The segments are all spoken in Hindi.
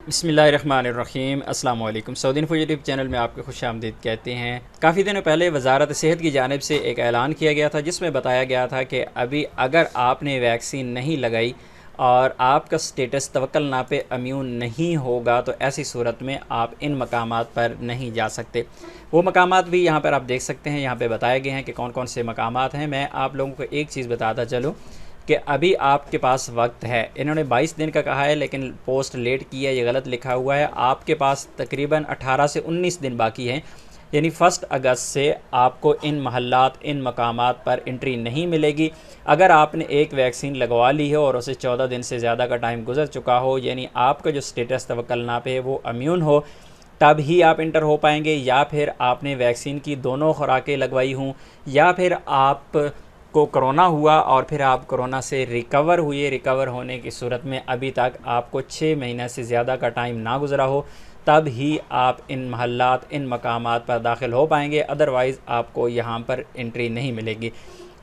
बिस्मिल्लाहिर्रहमानिर्रहीम अस्सलाम वालेकुम। सऊदी इन्फो यूट्यूब चैनल में आपको खुशामदीद कहते हैं। काफ़ी दिनों पहले वजारत सेहत की जानिब से एक ऐलान किया गया था जिसमें बताया गया था कि अभी अगर आपने वैक्सीन नहीं लगाई और आपका स्टेटस तवक्कल पे इम्यून नहीं होगा तो ऐसी सूरत में आप इन मकामात पर नहीं जा सकते। वो मकामात भी यहाँ पर आप देख सकते हैं, यहाँ पे बताए गए हैं कि कौन कौन से मकामात हैं। मैं आप लोगों को एक चीज़ बताता चलूँ कि अभी आपके पास वक्त है। इन्होंने 22 दिन का कहा है लेकिन पोस्ट लेट की है, ये गलत लिखा हुआ है। आपके पास तकरीबन 18 से 19 दिन बाकी हैं, यानी 1 अगस्त से आपको इन महल्लात, इन मकामात पर एंट्री नहीं मिलेगी। अगर आपने एक वैक्सीन लगवा ली हो और उसे 14 दिन से ज़्यादा का टाइम गुजर चुका हो, यानी आपका जो स्टेटस तवक्कल पे है वो इम्यून हो, तब ही आप इंटर हो पाएंगे। या फिर आपने वैक्सीन की दोनों खुराकें लगवाई हों, या फिर आप को कोरोना हुआ और फिर आप कोरोना से रिकवर हुए, रिकवर होने की सूरत में अभी तक आपको 6 महीने से ज़्यादा का टाइम ना गुज़रा हो, तब ही आप इन महल्लात, इन मकामात पर दाखिल हो पाएंगे। अदरवाइज़ आपको यहाँ पर एंट्री नहीं मिलेगी।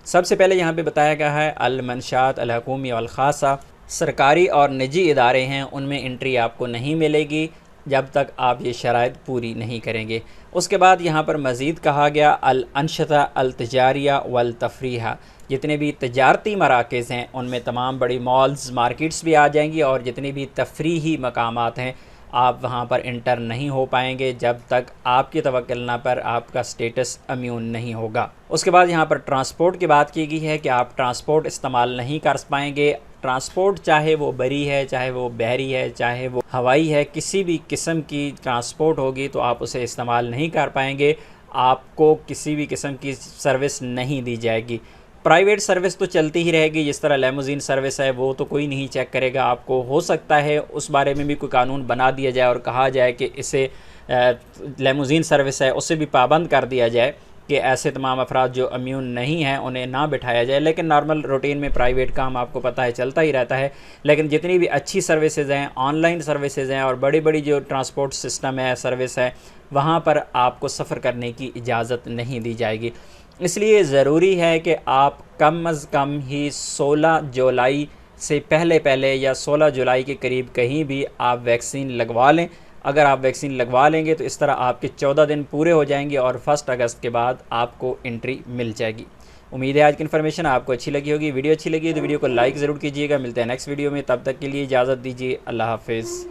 सबसे पहले यहाँ पे बताया गया है अल-मंशात अल-हुकूमी वल ख़ासा, सरकारी और निजी इदारे हैं उनमें एंट्री आपको नहीं मिलेगी जब तक आप ये शराइत पूरी नहीं करेंगे। उसके बाद यहाँ पर मज़ीद कहा गया अल-अनशता अल-तजारिया वल तफरीहा, जितने भी तजारती मराकज़ हैं उनमें तमाम बड़ी मॉल्स, मार्केट्स भी आ जाएंगी और जितने भी तफरीही मकामात हैं आप वहाँ पर इंटर नहीं हो पाएंगे जब तक आपकी तवक्कुल पर आपका स्टेटस इम्यून नहीं होगा। उसके बाद यहाँ पर ट्रांसपोर्ट की बात की गई है कि आप ट्रांसपोर्ट इस्तेमाल नहीं कर पाएंगे। ट्रांसपोर्ट चाहे वो बरी है, चाहे वो बहरी है, चाहे वो हवाई है, किसी भी किस्म की ट्रांसपोर्ट होगी तो आप उसे इस्तेमाल नहीं कर पाएंगे। आपको किसी भी किस्म की सर्विस नहीं दी जाएगी। प्राइवेट सर्विस तो चलती ही रहेगी, जिस तरह लेमोजीन सर्विस है वो तो कोई नहीं चेक करेगा आपको। हो सकता है उस बारे में भी कोई कानून बना दिया जाए और कहा जाए कि इसे लेमोजीन सर्विस है उससे भी पाबंद कर दिया जाए कि ऐसे तमाम अफराद जो इम्यून नहीं हैं उन्हें ना बिठाया जाए। लेकिन नॉर्मल रूटीन में प्राइवेट काम आपको पता है चलता ही रहता है। लेकिन जितनी भी अच्छी सर्विसेज हैं, ऑनलाइन सर्विसेज हैं और बड़ी बड़ी जो ट्रांसपोर्ट सिस्टम है, सर्विस है, वहाँ पर आपको सफ़र करने की इजाज़त नहीं दी जाएगी। इसलिए ज़रूरी है कि आप कम अज़ कम ही 16 जुलाई से पहले या 16 जुलाई के करीब कहीं भी आप वैक्सीन लगवा लें। अगर आप वैक्सीन लगवा लेंगे तो इस तरह आपके 14 दिन पूरे हो जाएंगे और 1 अगस्त के बाद आपको एंट्री मिल जाएगी। उम्मीद है आज की इन्फॉर्मेशन आपको अच्छी लगी होगी। वीडियो अच्छी लगी तो वीडियो को लाइक ज़रूर कीजिएगा। मिलते हैं नेक्स्ट वीडियो में, तब तक के लिए इजाज़त दीजिए। अल्लाह हाफ़िज़।